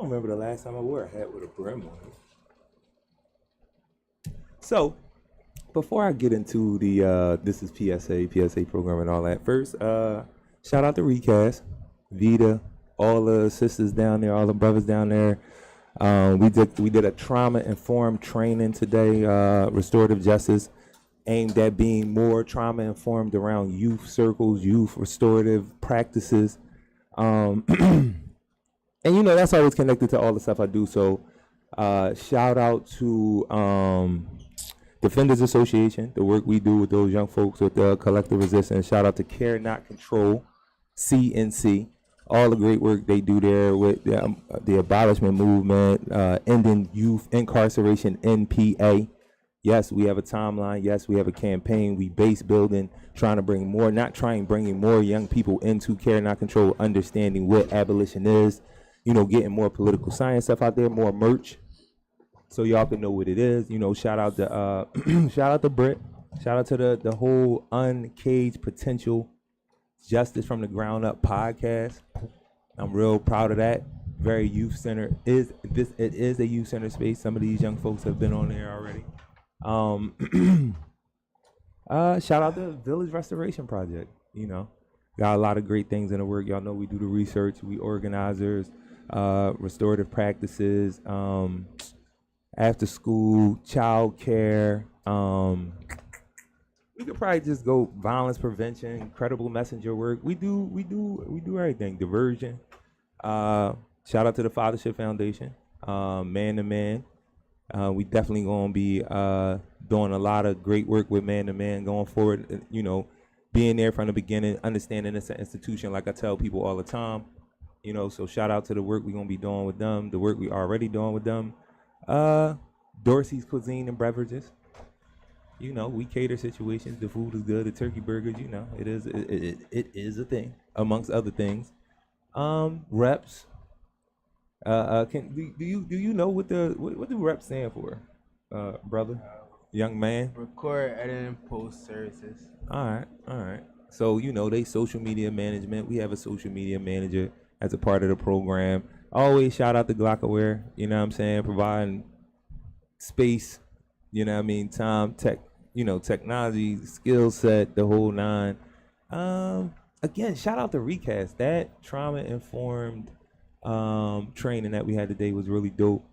remember the last time I wore a hat with a brim on it. So, before I get into the this is PSA program and all that, first, shout out to Recast, Vita, all the sisters down there, all the brothers down there. We did a trauma informed training today, restorative justice, aimed at being more trauma informed around youth circles, youth restorative practices. And that's always connected to all the stuff I do. So shout out to Defenders Association, the work we do with those young folks with the collective resistance. Shout out to Care Not Control, CNC, all the great work they do there with the abolishment movement, ending youth incarceration, NPA. Yes, we have a timeline. Yes, we have a campaign. We base building, trying to bring more, bringing more young people into Care Not Control, understanding what abolition is, getting more political science stuff out there, more merch, so y'all can know what it is. Shout out to shout out to Britt, shout out to the whole Uncaged Potential Justice from the Ground Up podcast. I'm real proud of that. Very youth centered. It is a youth centered space. Some of these young folks have been on there already. Shout out to Village Restoration Project. Got a lot of great things in the work. Y'all know we do the research, we organizers, restorative practices, after school, child care. We could probably just go violence prevention, credible messenger work. We do everything. Diversion. Shout out to the Fathership Foundation, Man to Man. We definitely gonna be doing a lot of great work with Man to Man going forward. Being there from the beginning, understanding it's an institution, like I tell people all the time. So shout out to the work we're gonna be doing with them, the work we already doing with them. Dorsey's Cuisine and Beverages. We cater situations. The food is good. The turkey burgers, it is a thing amongst other things. Reps. Do you know what do reps stand for, brother, young man? Record, edit, and post services. All right. So they social media management. We have a social media manager as a part of the program. Always shout out to Glockaware. Providing space. Time, tech. Technology, skill set, the whole nine. Again, shout out to Recast. That trauma informed training that we had today was really dope.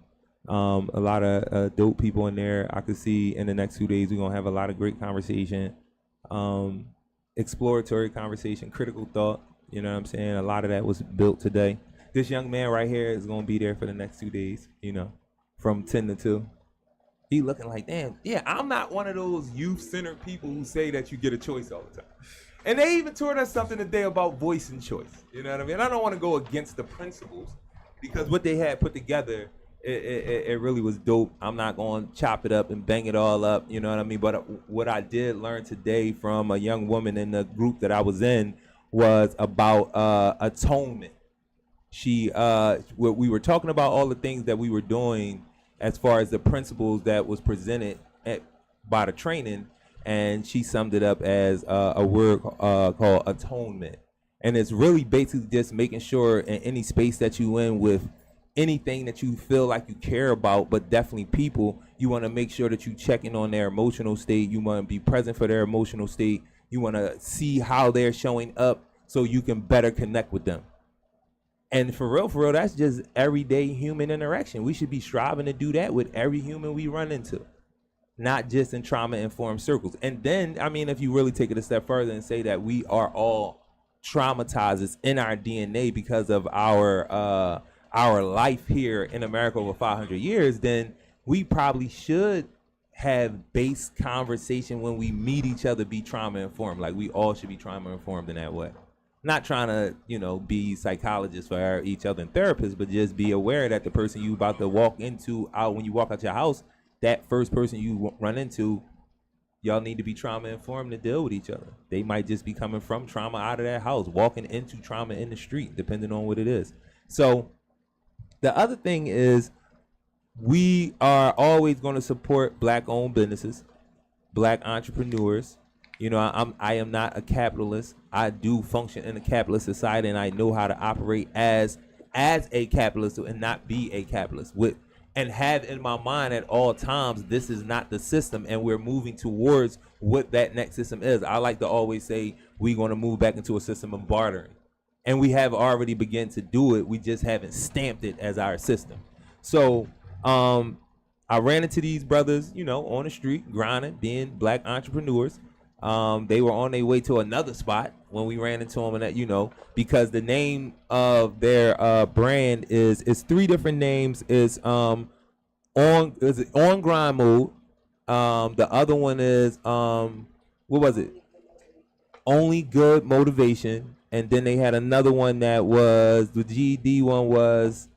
A lot of dope people in there. I could see in the next 2 days we're gonna have a lot of great conversation, exploratory conversation, critical thought. A lot of that was built today. This young man right here is gonna be there for the next 2 days. From 10 to 2. He looking like, damn, yeah, I'm not one of those youth-centered people who say that you get a choice all the time. And they even taught us something today about voice and choice. You know what I mean? I don't want to go against the principles because what they had put together, it really was dope. I'm not going to chop it up and bang it all up, you know what I mean? But what I did learn today from a young woman in the group that I was in was about atonement. We were talking about all the things that we were doing as far as the principles that was presented by the training, and she summed it up as a word called atonement. And it's really basically just making sure in any space that you in with anything that you feel like you care about, but definitely people, you want to make sure that you checking on their emotional state. You want to be present for their emotional state. You want to see how they're showing up so you can better connect with them. And for real, that's just everyday human interaction. We should be striving to do that with every human we run into, not just in trauma-informed circles. And then, if you really take it a step further and say that we are all traumatized, it's in our DNA because of our life here in America over 500 years, then we probably should have base conversation when we meet each other, be trauma-informed. Like, we all should be trauma-informed in that way. Not trying to, be psychologists for each other and therapists, but just be aware that the person you about to walk into when you walk out your house, that first person you run into, y'all need to be trauma informed to deal with each other. They might just be coming from trauma out of that house, walking into trauma in the street, depending on what it is. So the other thing is we are always going to support Black-owned businesses, Black entrepreneurs. I am not a capitalist. I do function in a capitalist society, and I know how to operate as as a capitalist and not be a capitalist with and have in my mind at all times this is not the system and we're moving towards what that next system is. I like to always say we're going to move back into a system of bartering, and we have already begun to do it. We just haven't stamped it as our system. So I ran into these brothers, you know, on the street grinding, being black entrepreneurs. They were on their way to another spot when we ran into them, and that, you know, because the name of their brand is three different names. Is on grind mode. The other one is what was it? Only good motivation, and then they had another one that was the GD one was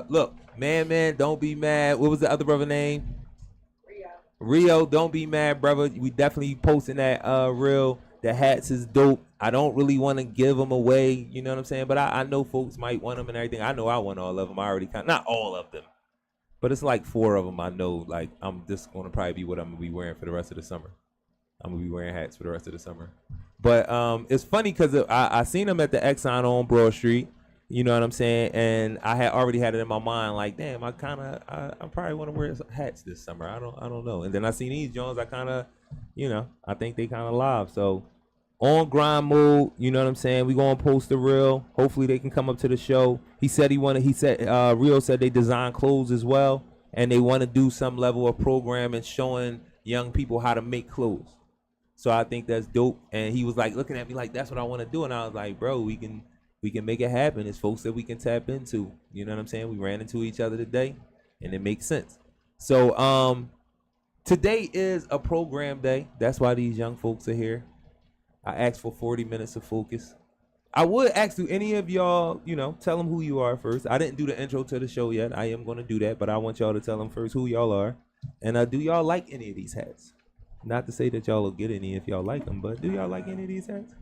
look, man, don't be mad. What was the other brother name? Rio, don't be mad, brother. We definitely posting that reel. The hats is dope. I don't really want to give them away, you know what I'm saying? But I know folks might want them and everything. I know I want all of them. I already not all of them, but it's like 4 of them. I know, like I'm just gonna probably be what I'm gonna be wearing for the rest of the summer. I'm gonna be wearing hats for the rest of the summer. But it's funny because I seen them at the Exxon on Broad Street. You know what I'm saying? And I had already had it in my mind, like, damn, I probably want to wear hats this summer. I don't know. And then I seen these Jones. I kind of, you know, I think they kind of live. So on grind mode, you know what I'm saying? We gonna post the reel. Hopefully they can come up to the show. He said Rio said they design clothes as well, and they want to do some level of programming showing young people how to make clothes. So I think that's dope. And he was like looking at me like, that's what I want to do. And I was like, bro, we can make it happen. It's folks that we can tap into. You know what I'm saying? We ran into each other today, and it makes sense. So today is a program day. That's why these young folks are here. I asked for 40 minutes of focus. I would ask, do any of y'all, you know, tell them who you are first. I didn't do the intro to the show yet. I am going to do that, but I want y'all to tell them first who y'all are. And do y'all like any of these hats? Not to say that y'all will get any if y'all like them, but do y'all like any of these hats?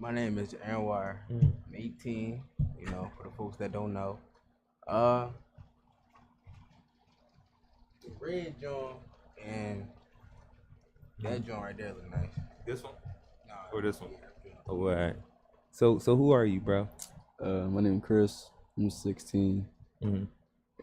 My name is Jarue. I'm 18. You know, for the folks that don't know. The red joint and that joint right there look nice. This one? Nah, Or this one? Oh, all right. So who are you, bro? My name is Chris. I'm 16. Mm-hmm.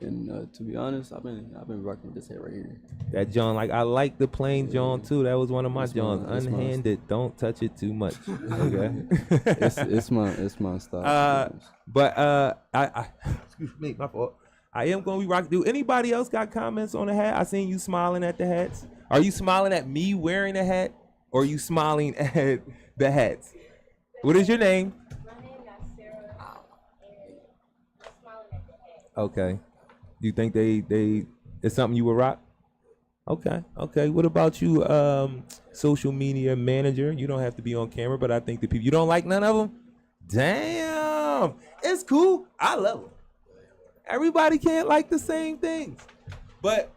And to be honest, I've been rocking with this hat right here. That John, like I like the plain John too. That was one of my It's Johns. mine. Unhanded, don't touch it too much. Okay. It's my style. I excuse me, my fault. I am gonna be rocking. Do anybody else got comments on the hat? I seen you smiling at the hats. Are you smiling at me wearing a hat, or are you smiling at the hats? What is your name? My name is Sarah, and I'm smiling at the head. Okay. You think they it's something you would rock? Okay. What about you, social media manager? You don't have to be on camera, but I think the people you don't like none of them. Damn, it's cool. I love them. Everybody can't like the same things, but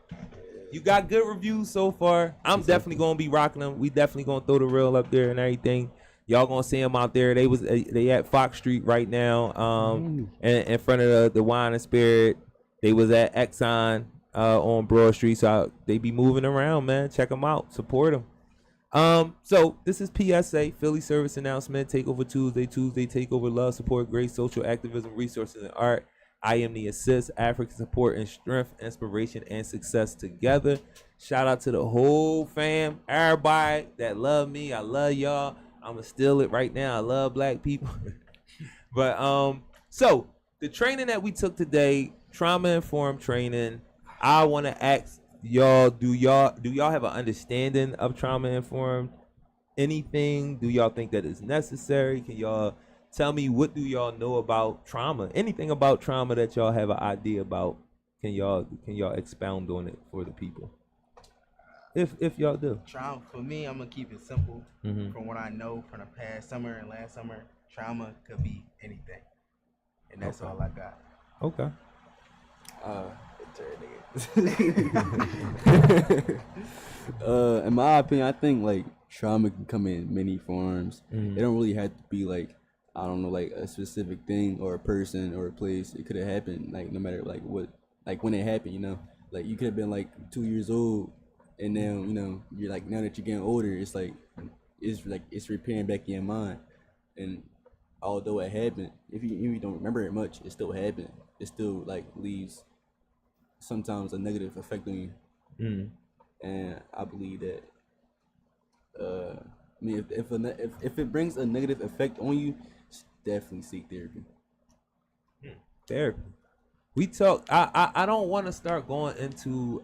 you got good reviews so far. I'm definitely gonna be rocking them. We definitely gonna throw the reel up there and everything. Y'all gonna see them out there. They at Fox Street right now, in front of the Wine and Spirit. They was at Exxon on Broad Street, so they be moving around, man. Check them out, support them. So this is PSA, Philly Service Announcement, Takeover Tuesday, Takeover Love, Support, Great Social Activism, Resources, and Art. I am the assist, African support and strength, inspiration, and success together. Shout out to the whole fam, everybody that love me. I love y'all. I'ma steal it right now. I love black people. But so the training that we took today, trauma informed training. I want to ask y'all, do y'all have an understanding of trauma informed anything? Do y'all think that is necessary? Can y'all tell me, what do y'all know about trauma? Anything about trauma that y'all have an idea about? Can y'all expound on it for the people? If y'all do. Trauma, for me, I'm gonna keep it simple. Mhm. From what I know from the past summer and last summer, trauma could be anything, and that's Okay. all I got. Okay. In my opinion, I think like trauma can come in many forms. It don't really have to be like, I don't know, like a specific thing or a person or a place. It could have happened like no matter like what, like when it happened, you know. Like you could have been like 2 years old, and now you know you're like, now that you're getting older, it's like it's repairing back in your mind, and although it happened, if you don't remember it much, it still happened. It still like leaves sometimes a negative effect on you. And I believe that I mean if it brings a negative effect on you, definitely seek therapy. Therapy. We talk. I don't want to start going into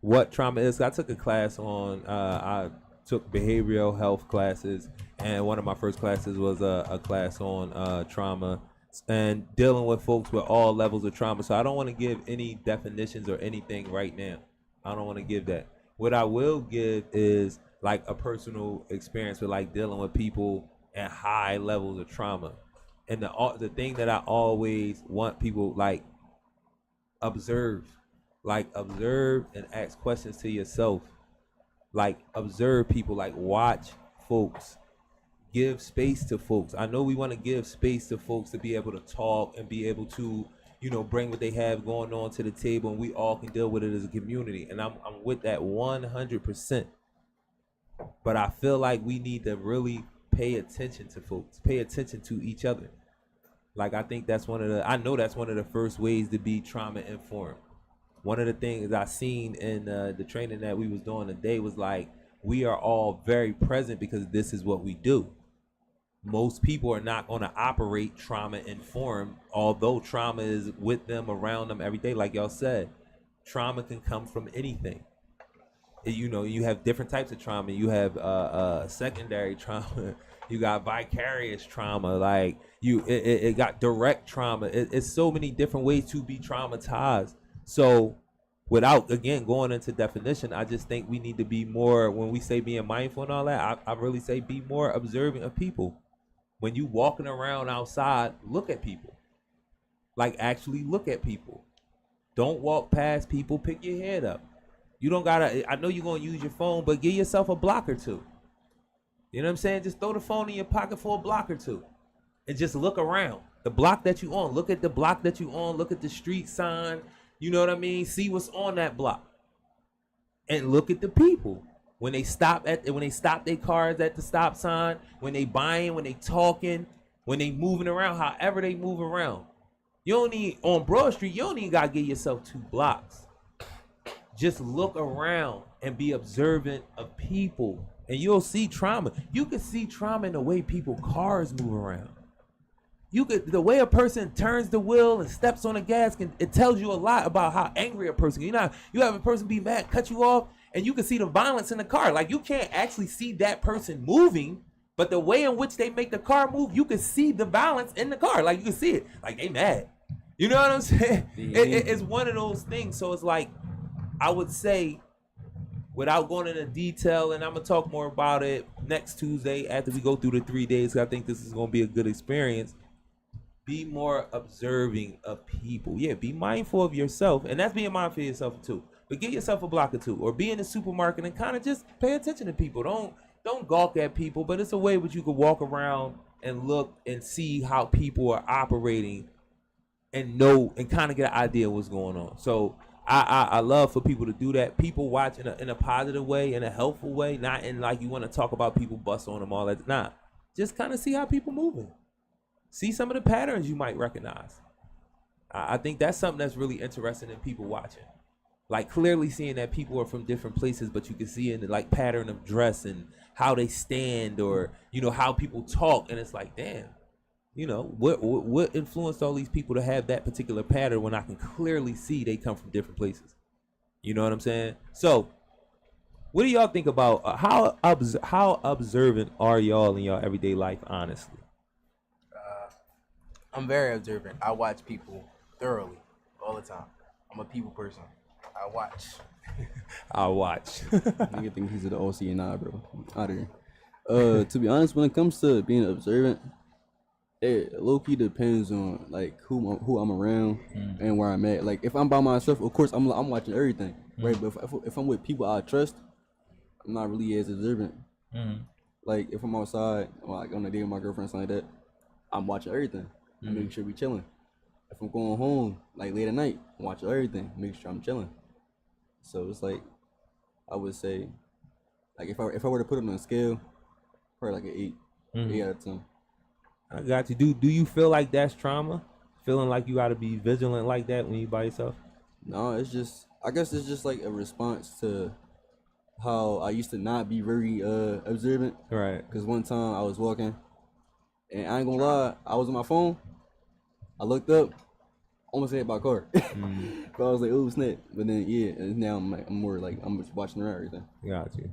what trauma is. I took a class on. I took behavioral health classes, and one of my first classes was a class on trauma and dealing with folks with all levels of trauma. So I don't want to give any definitions or anything right now. I don't want to give that. What I will give is like a personal experience with like dealing with people at high levels of trauma. And the thing that I always want people like observe and ask questions to yourself, like observe people, like watch folks, give space to folks. I know we want to give space to folks to be able to talk and be able to, you know, bring what they have going on to the table, and we all can deal with it as a community, and I'm with that 100%. But I feel like we need to really pay attention to folks, pay attention to each other. Like I think that's I know that's one of the first ways to be trauma informed. One of the things I seen in the training that we was doing today was like, we are all very present because this is what we do. Most people are not going to operate trauma informed, although trauma is with them, around them every day. Like y'all said, trauma can come from anything. You know, you have different types of trauma. You have secondary trauma. You got vicarious trauma. Like it got direct trauma. It's so many different ways to be traumatized. So without, again, going into definition, I just think we need to be more, when we say being mindful and all that, I really say be more observant of people. When you walking around outside, look at people. Like actually look at people. Don't walk past people, pick your head up. You don't gotta, I know you're gonna use your phone, but give yourself a block or two. You know what I'm saying? Just throw the phone in your pocket for a block or two. And just look around. The block that you on, look at the block that you on, look at the street sign. You know what I mean? See what's on that block. And look at the people. When they stop their cars at the stop sign, when they buying, when they talking, when they moving around, however they move around. You don't need, on Broad Street, you don't even gotta give yourself 2 blocks. Just look around and be observant of people. And you'll see trauma. You can see trauma in the way cars move around. The way a person turns the wheel and steps on the gas, it tells you a lot about how angry a person. You know, you have a person be mad, cut you off, and you can see the violence in the car. Like, you can't actually see that person moving, but the way in which they make the car move, you can see the violence in the car. Like, you can see it. Like, they mad. You know what I'm saying? It's one of those things. So it's like, I would say, without going into detail, and I'm going to talk more about it next Tuesday after we go through the 3 days, because I think this is going to be a good experience. Be more observing of people. Yeah, be mindful of yourself, and that's being mindful of yourself too. But get yourself a block or 2, or be in the supermarket and kind of just pay attention to people. Don't gawk at people, but it's a way which you could walk around and look and see how people are operating, and know and kind of get an idea of what's going on. So I love for people to do that. People watch in a positive way, in a helpful way, not in like you want to talk about people, bust on them, all that. Nah, just kind of see how people moving. See some of the patterns you might recognize. I think that's something that's really interesting in people watching. Like clearly seeing that people are from different places, but you can see in the like pattern of dress and how they stand, or, you know, how people talk. And it's like, damn, you know, what influenced all these people to have that particular pattern when I can clearly see they come from different places? You know what I'm saying? So what do y'all think about how observant are y'all in y'all everyday life, honestly? I'm very observant. I watch people thoroughly all the time. I'm a people person. I watch. I watch. Nigga think he's at the OC and I, bro. Out of here. To be honest, when it comes to being observant, it low-key depends on like who I'm around and where I'm at. Like if I'm by myself, of course I'm watching everything, right? But if I'm with people I trust, I'm not really as observant. Like if I'm outside, or like on a date with my girlfriend, something like that, I'm watching everything. I make sure we chilling. If I'm going home like late at night, I'm watching everything, make sure I'm chilling. So it's like, I would say, like if I were to put it on a scale, probably like an 8 out of 10. I got you. Do you feel like that's trauma? Feeling like you got to be vigilant like that when you by yourself? No, it's just I guess it's just like a response to how I used to not be very observant. Right. Cause one time I was walking, and I ain't gonna lie, I was on my phone. I looked up, almost hit by a car. But I was like, oh snap! But then yeah, and now I'm more like I'm just watching around everything. Got you.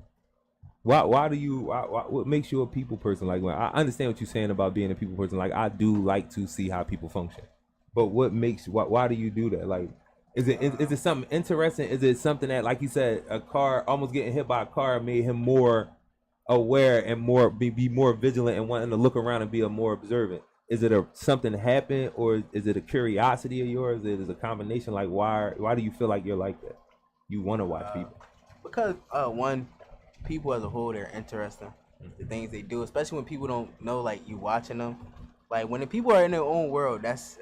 Why do you? What makes you a people person? Like, when I understand what you're saying about being a people person. Like, I do like to see how people function. But what makes? Why do you do that? Like, is it something interesting? Is it something that, like you said, a car almost getting hit by a car made him more aware and more be more vigilant and wanting to look around and be a more observant? Is it something happened, or is it a curiosity of yours? Is it a combination? Like, why do you feel like you're like that? You want to watch people because one, people as a whole, they're interesting. The things they do, especially when people don't know, like, you watching them. Like, when the people are in their own world, it's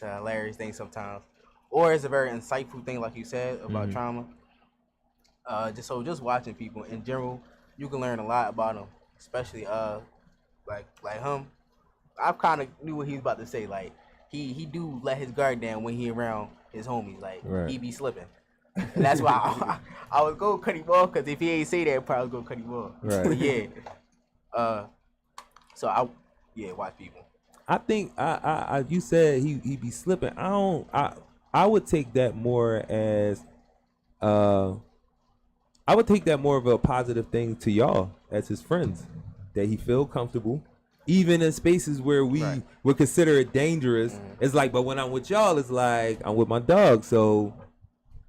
a hilarious thing sometimes, or it's a very insightful thing, like you said about trauma. Just watching people in general, you can learn a lot about them, especially like him. I kind of knew what he was about to say. Like, he do let his guard down when he around his homies. Like, he be slipping. And that's why I was going to cut him off, because if he ain't say that, I'd probably going to cut him off. Right. But yeah. So watch people. I think I you said he be slipping. I would take that more as I would take that more of a positive thing to y'all as his friends, that he feel comfortable even in spaces where we would consider it dangerous. It's like, but when I'm with y'all, it's like I'm with my dog. So,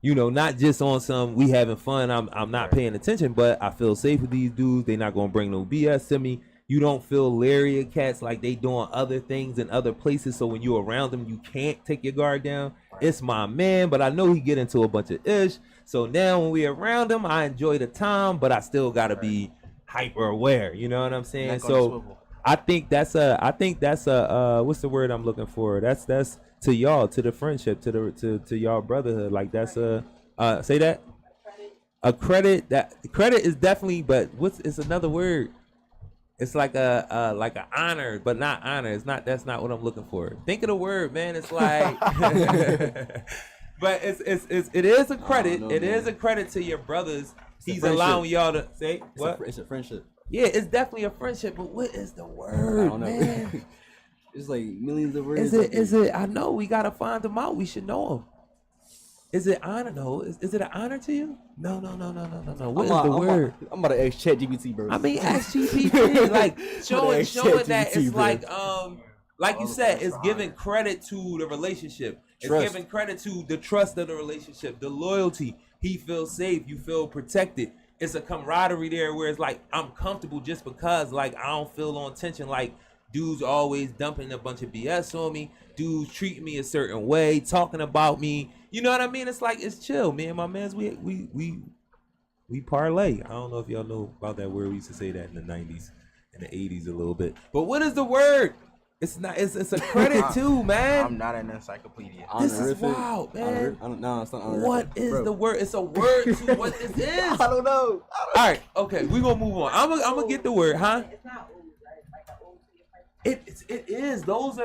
you know, not just on some we having fun, I'm not paying attention, but I feel safe with these dudes. They not gonna bring no BS to me. You don't feel leery of cats like they doing other things in other places. So when you're around them, you can't take your guard down. It's my man, but I know he get into a bunch of ish. So now when we around him, I enjoy the time, but I still gotta be hyper aware. You know what I'm saying? So I think that's a what's the word I'm looking for? That's to y'all, to the friendship, to y'all brotherhood. Like that's say that a credit. That credit is definitely, but it's another word. It's like a honor, but not honor. It's not. That's not what I'm looking for. Think of the word, man. It's like, but it is a credit. It is a credit to your brothers. He's allowing y'all to say what? It's a friendship. Yeah, it's definitely a friendship. But what is the word, man? It's like millions of words. Is it? I know we gotta find them out. We should know them. Is it honor? No. Is it an honor to you? No. What is the word? I'm about to ask ChatGPT, bro. I mean, ask GPT. Like showing that it's like you said, it's giving credit to the relationship. It's giving credit to the trust of the relationship, the loyalty. He feels safe. You feel protected. It's a camaraderie there where it's like I'm comfortable just because like I don't feel on tension. Like dudes always dumping a bunch of BS on me. Dudes treating me a certain way, talking about me. You know what I mean? It's like it's chill. Me and my mans, we parlay. I don't know if y'all know about that word. We used to say that in the 90s and the 80s a little bit. But what is the word? It's not. It's a credit too, man. I'm not an encyclopedia. This is wild, man. It's not honorific. What is the word? It's a word to what this is. I don't know. All right, okay, we gonna move on. I'm gonna get the word, huh? It's not old, right? Like an old to your friend. It is. Those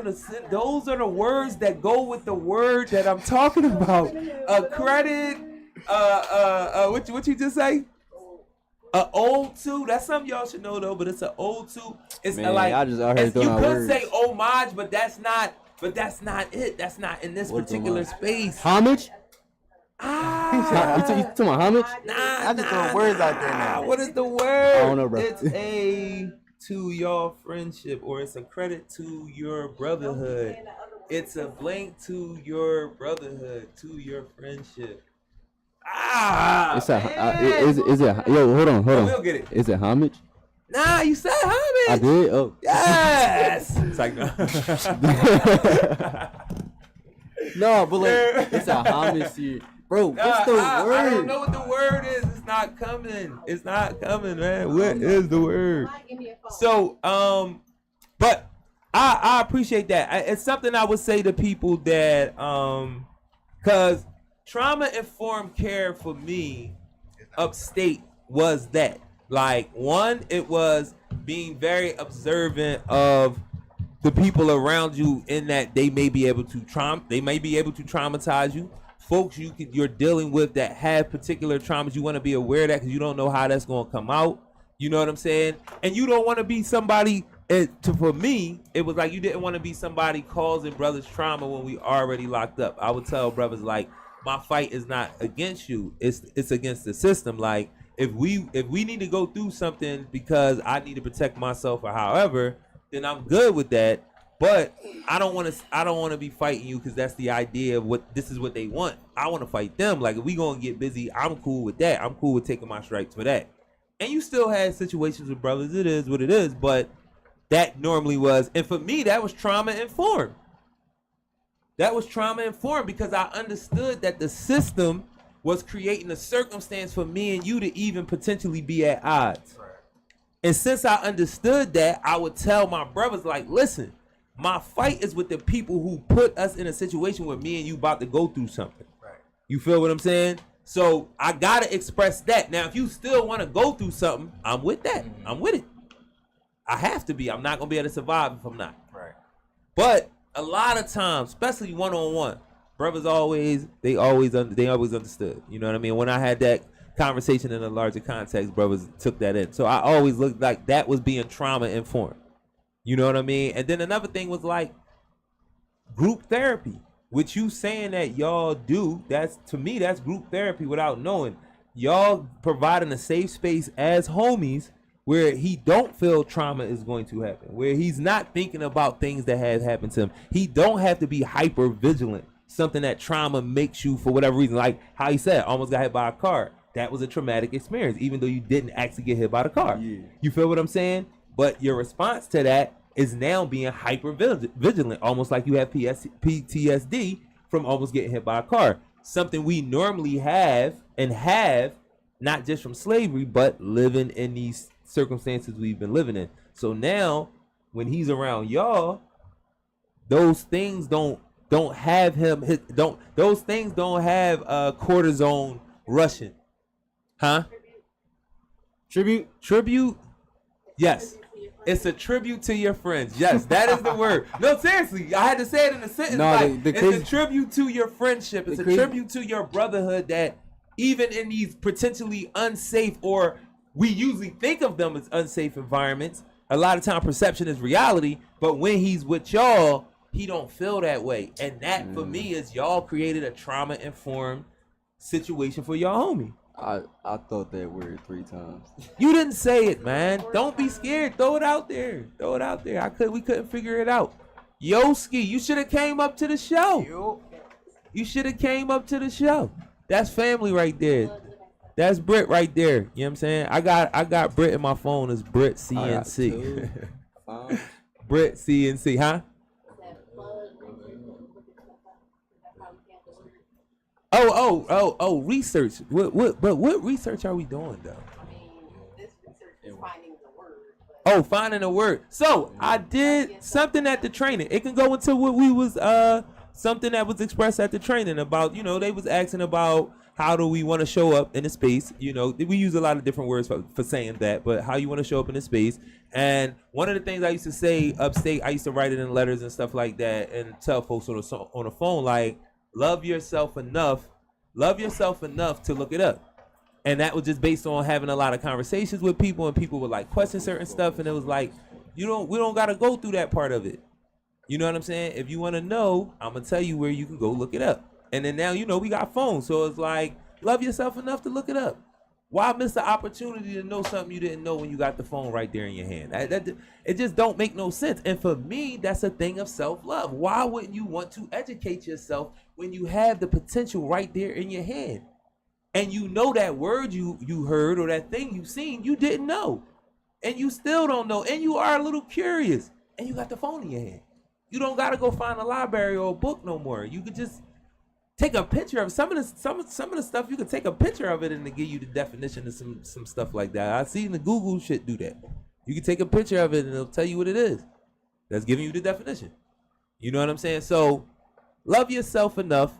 are the words that go with the word that I'm talking about. A credit. What you just say? A ode to. That's something y'all should know though. But it's an ode to. It's Man, like I just out here you throwing out could words. say homage, but that's not. But that's not it. That's not in this What's particular homage? space. Homage? Ah. You talking about homage? I just throw words out there now. What is the word? I don't know, bro. It's a to your friendship, or it's a credit to your brotherhood. It's a blank to your brotherhood, to your friendship. It's is it? Yo, hold on. We'll get it. Is it homage? Nah, you said homage. I did. Oh. Yes. It's like no. No, but like it's a homage here, bro. What's the word? I don't know what the word is. It's not coming. It's not coming, man. What is the word? Give me a phone. So, but I appreciate that. It's something I would say to people that, cause trauma-informed care for me, upstate was that. Like one, it was being very observant of the people around you in that they may be able to traumatize you. Folks you're dealing with that have particular traumas, you want to be aware of that because you don't know how that's going to come out. You know what I'm saying? And you don't want to be somebody. For me, it was like you didn't want to be somebody causing brothers trauma when we already locked up. I would tell brothers like, my fight is not against you. It's against the system. Like if we need to go through something because I need to protect myself or however, then I'm good with that. But I don't want to be fighting you because that's the idea of what this is what they want. I want to fight them. Like if we gonna get busy, I'm cool with that. I'm cool with taking my stripes for that. And you still had situations with brothers. It is what it is. But that normally was, and for me, that was trauma informed. That was trauma informed because I understood that the system was creating a circumstance for me and you to even potentially be at odds. Right. And since I understood that, I would tell my brothers like, listen, my fight is with the people who put us in a situation where me and you about to go through something. Right. You feel what I'm saying? So I gotta express that. Now, if you still want to go through something, I'm with that. Mm-hmm. I'm with it. I have to be. I'm not gonna be able to survive if I'm not. Right. But a lot of times, especially one-on-one, brothers always understood. You know what I mean? When I had that conversation in a larger context, brothers took that in. So I always looked like that was being trauma informed. You know what I mean? And then another thing was like group therapy, which you saying that y'all do. That's, to me, that's group therapy without knowing. Y'all providing a safe space as homies where he don't feel trauma is going to happen, where he's not thinking about things that have happened to him. He don't have to be hyper vigilant, something that trauma makes you for whatever reason. Like how he said, almost got hit by a car. That was a traumatic experience, even though you didn't actually get hit by the car. Yeah. You feel what I'm saying? But your response to that is now being hyper vigilant, almost like you have PTSD from almost getting hit by a car. Something we normally have, not just from slavery, but living in these circumstances we've been living in. So now, when he's around y'all, those things don't have him. Those things don't have cortisone rushing, huh? Tribute. Yes. It's a tribute to your friends. Yes, that is the word. No, seriously, I had to say it in a sentence. No, it's a tribute to your friendship. It's a tribute to your brotherhood that even in these potentially unsafe, or we usually think of them as unsafe environments, a lot of time perception is reality, but when he's with y'all, he don't feel that way. And that, for me, is y'all created a trauma-informed situation for y'all homie. I thought that word 3 times. You didn't say it, man. Don't be scared. Throw it out there. We couldn't figure it out. Yoski, you should have came up to the show. You should have came up to the show. That's family right there. That's Brit right there. You know what I'm saying? I got Brit in my phone as Brit CNC. Brit CNC, huh? Oh, research. What research are we doing though? I mean, this research is finding the word. Oh, finding a word. So I did something at the training. It can go into what we was something that was expressed at the training about, they was asking about how do we want to show up in a space. We use a lot of different words for saying that, but how you want to show up in a space. And one of the things I used to say upstate, I used to write it in letters and stuff like that and tell folks on the phone, like, love yourself enough to look it up. And that was just based on having a lot of conversations with people, and people would like question certain stuff, and it was like, we don't gotta go through that part of it. You know what I'm saying? If you want to know, I'm gonna tell you where you can go look it up. And then now we got phones, so it's like, love yourself enough to look it up. Why miss the opportunity to know something you didn't know when you got the phone right there in your hand? It just don't make no sense. And for me, that's a thing of self-love. Why wouldn't you want to educate yourself when you have the potential right there in your hand? And that word you heard or that thing you seen, you didn't know. And you still don't know. And you are a little curious. And you got the phone in your hand. You don't got to go find a library or a book no more. You could just take a picture of some of the stuff. You can take a picture of it and to give you the definition of some stuff like that. I seen the Google shit do that. You can take a picture of it and it'll tell you what it is. That's giving you the definition. You know what I'm saying? So love yourself enough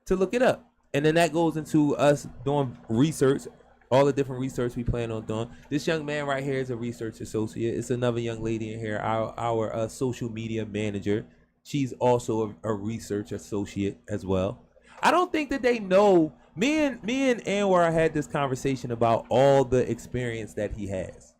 to look it up. And then that goes into us doing research all the different research we plan on doing. This young man right here is a research associate. It's another young lady in here, our social media manager. She's also a research associate as well. I don't think that they know. Me and Anwar had this conversation about all the experience that he has,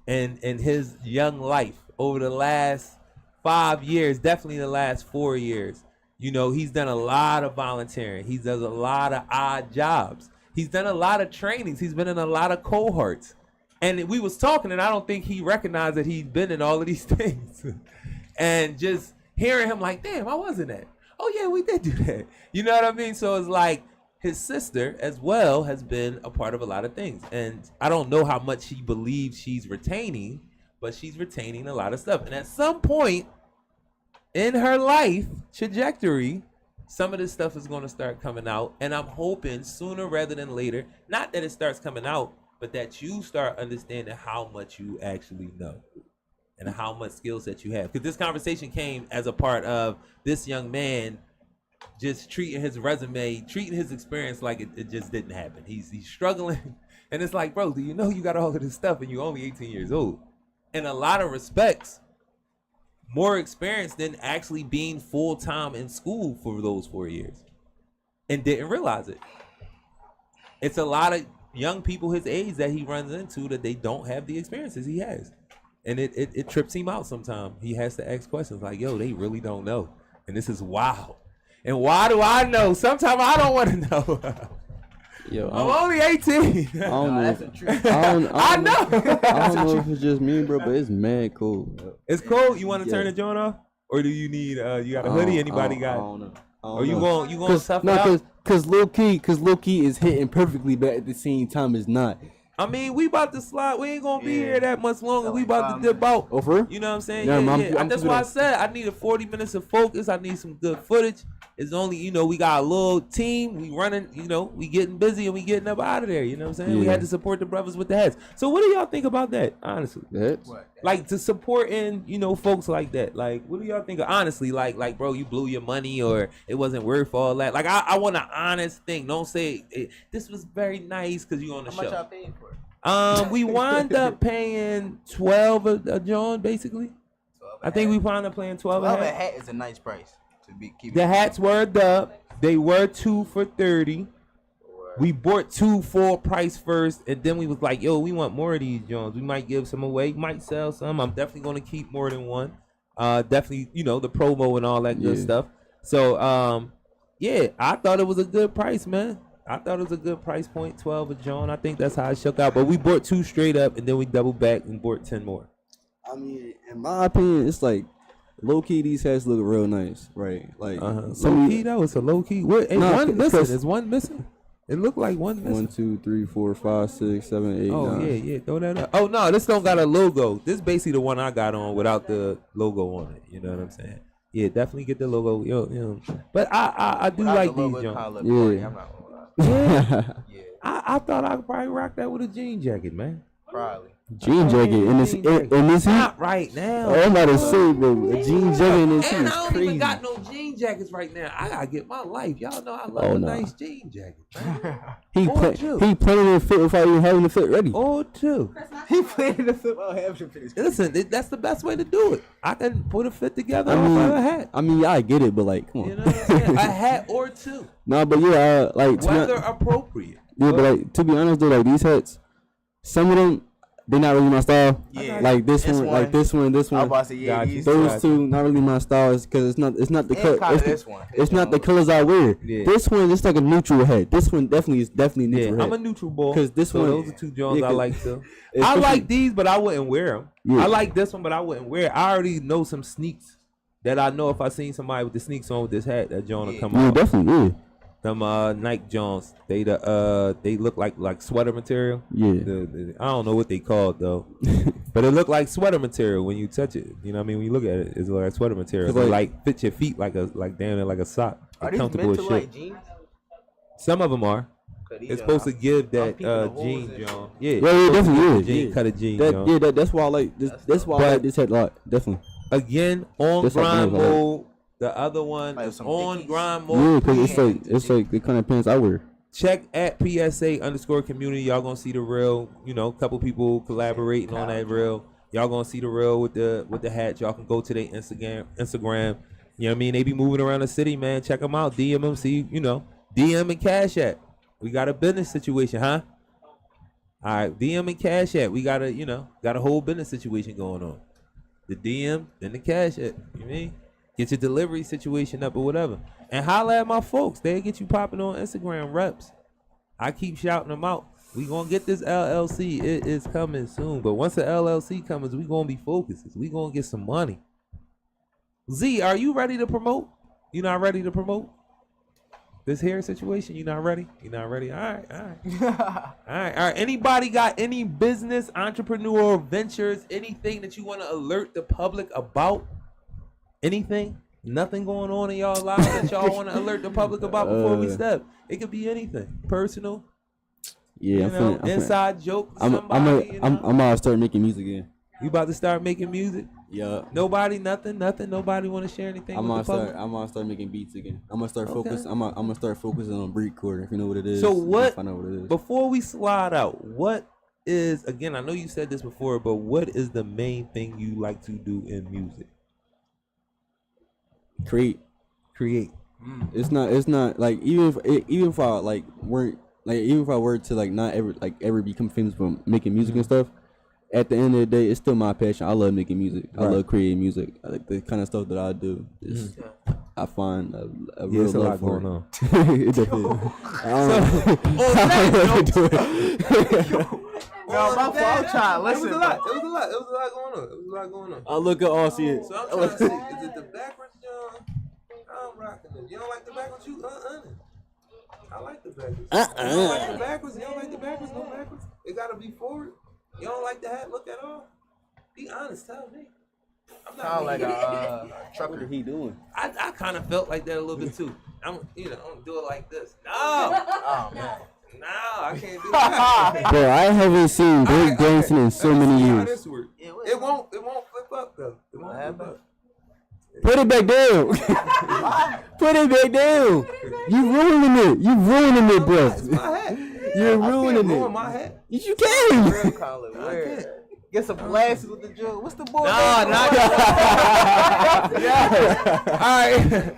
and his young life over the last 5 years, definitely the last 4 years. You know, he's done a lot of volunteering. He does a lot of odd jobs. He's done a lot of trainings. He's been in a lot of cohorts. And we was talking, and I don't think he recognized that he'd been in all of these things. And just hearing him like, damn, I wasn't that. Oh, yeah, we did do that. You know what I mean? So it's like his sister as well has been a part of a lot of things. And I don't know how much he believes she's retaining, but she's retaining a lot of stuff. And at some point in her life trajectory, some of this stuff is going to start coming out. And I'm hoping sooner rather than later, not that it starts coming out, but that you start understanding how much you actually know and how much skill set you have. Because this conversation came as a part of this young man just treating his resume, treating his experience like it just didn't happen. He's struggling. And it's like, bro, do you know you got all of this stuff and you're only 18 years old? In a lot of respects, more experience than actually being full-time in school for those 4 years and didn't realize it. It's a lot of young people his age that he runs into that they don't have the experiences he has. And it trips him out sometimes. He has to ask questions like, yo, they really don't know. And this is wild. And why do I know? Sometimes I don't want to know. Yo, I'm only 18. I don't know. That's If, the truth. I know. I don't know if it's just me, bro, but it's mad cool. Bro. It's cold. You want to Yeah. turn the joint off? Or do you need, you got a hoodie? Anybody I got? don't know. Or you going to tough it no, out? cause low key is hitting perfectly, but at the same time it's not. I mean, we about to slide. We ain't gonna be Yeah. here that much longer. Like We about 5 to dip out. Oh, for real? You know what I'm saying? Yeah, Yeah, I'm- yeah. I'm That's keeping why I it- said I needed 40 minutes of focus. I need some good footage. It's only, we got a little team. We running, we getting busy and we getting up out of there. You know what I'm saying? We Yeah. had to support the brothers with the hats. So what do y'all think about that, honestly? That's What? Like to supporting, folks like that. Like, what do y'all think? Honestly, like, bro, you blew your money or it wasn't worth all that. Like, I want an honest thing. Don't say this was very nice because you on the How much show. y'all paying for it? We wind up paying 12 a joint, basically. 12 I think we wind up paying 12 a 12 a hat. hat is a nice price to be keep. The hats were up. They were 2 for 30. We bought 2 full price first, and then we was like, yo, we want more of these joints. We might give some away, might sell some. I'm definitely gonna keep more than one. Definitely, the promo and all that good Yeah. stuff. So, yeah, I thought it was a good price, man. I thought it was a good price point, 12 a joint. I think that's how it shook out. But we bought 2 straight up, and then we doubled back and bought 10 more. I mean, in my opinion, it's like low key these hats look real nice, right? Like Low key though, it's a low key. What? Is Nah, one missing? 'cause- Is one missing? It looked like one missing. 1, 2, 3, 4, 5, 6, 7, 8, Oh 9. yeah, throw that up. Oh no, this don't got a logo. This basically the one I got on without the logo on it. You know what I'm saying? Yeah, definitely get the logo. But I do Without like the these logo, it joints. kinda look Yeah. corny, I'm not gonna lie. Yeah, I thought I could probably rock that with a jean jacket, man. probably. Jean jacket in this Jean jacket. in this heat. Not right now. Oh, I'm about to say, bro, a jean jacket in this heat And is I don't even crazy. got no jean jackets right now. I gotta get my life. Y'all know I love Oh, a nah. nice jean jacket, man. He Or two. he planning to fit without even having the fit ready. Or 2. He played the football half the finish. Listen, that's the best way to do it. I can put a fit together I off mean, of a hat. I mean, yeah, I get it, but like, come on. You know what I'm saying? A hat or 2, Nah, but yeah, like to weather be, appropriate. yeah, but like to be honest though, like these hats, some of them they're not really my style. Yeah. Like this This one, like one. this one, this I was one. about to say, yeah, Gotcha. these Those two not really my styles because it's not the and color. kinda It's, this one. it's not the colors I wear. Yeah. This one is like a neutral head. This one definitely is neutral Yeah, I'm a head. neutral boy. 'Cause this so one- those are 2 Jones Yeah, I 'cause- like too. I Especially- like these, but I wouldn't wear them. Yeah. I like this one, but I wouldn't wear it. I already know some sneaks that I know if I seen somebody with the sneaks on with this hat, that John will come Yeah, out. definitely. Yeah, Them Nike Jones, they look like sweater material. yeah. I don't know what they called though, but it look like sweater material when you touch it. You know what I mean? When you look at it, it's like sweater material. It Cause like fit your feet like damn near like a sock. Are They're these comfortable meant as to shit. like jeans? Some of them are. 'Cause these It's are- supposed to give that peeping the holes jean, and John. shit. Yeah, Yeah, definitely. Yeah, jean, yeah. cut a jean, John. That's why I like this. That's why I But- like this head a lot. Definitely. Again, on This grind something else, mode. The other one Like is some on Dickies. grind Yeah, mode. because Yeah. it's like the kind of pants I wear. check at PSA_community. Y'all gonna see the reel. You know, couple people collaborating on that reel. Y'all gonna see the reel with the hats. Y'all can go to their Instagram. You know what I mean? They be moving around the city, man. Check them out. DM them. See, you know, DM and Cash App. We got a business situation, huh? All right, DM and Cash App. We got a whole business situation going on. The DM, then the Cash App. You know what I mean? Get your delivery situation up or whatever. And holla at my folks. They'll get you popping on Instagram reps. I keep shouting them out. We gonna get this LLC. It is coming soon. But once the LLC comes, we gonna be focused. We gonna get some money. Z, are you ready to promote? You not ready to promote? This hair situation, you not ready? You not ready? All right. Anybody got any business, entrepreneur ventures, anything that you want to alert the public about? Anything? Nothing going on in y'all lives that y'all want to alert the public about before we step? It could be anything. Personal. Yeah, inside joke. I'm gonna start making music again. You about to start making music? Yeah. Nobody, nothing. Nobody want to share anything with the public? I'm gonna start making beats again. I'm gonna start focus. I'm gonna start focusing on beat recording. If you know what it is. So what? Find out what it is. Before we slide out, what is, again? I know you said this before, but what is the main thing you like to do in music? Create. It's not like even if I like weren't like even if I were to like not ever become famous from making music and stuff. At the end of the day, it's still my passion. I love making music. Right. I love creating music. I like the kind of stuff that I do. I find a real love for going on. It definitely. No, my fault. I'm trying to listen. It was a lot going on. I look at all see it. So I'm trying to see, is it the backwards, John? I'm rocking them. You don't like the backwards? I like the backwards. You don't like the backwards? You don't like the backwards? No backwards? It gotta be forward. You don't like the hat look at all? Be honest, tell me. I'm not Sound like a What are he doing? I kind of felt like that a little bit too. I'm gonna do it like this. No, oh man. no, I can't do that. Bro, I haven't seen break dancing in so many years. It won't flip up though. It won't flip up. Put it back down. Put it back down. You ruining it, bro. It's my hat. You're ruining ruin it. my hat. You can. Real call it weird. Get some glasses with the jewel. What's the boy? No, not yeah. All right.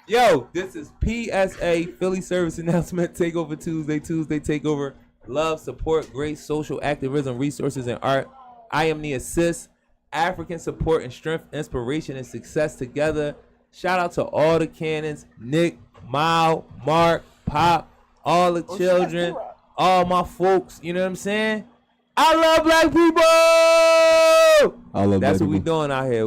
Yo, this is PSA Philly Service Announcement Takeover Tuesday Takeover. Love, support, grace, social activism, resources, and art. I am the assist. African support and strength, inspiration and success together. Shout out to all the cannons, Nick, Mile, Mark, Pop, all the children, all my folks. You know what I'm saying? I love black people. I love That's black what we people. doing out here.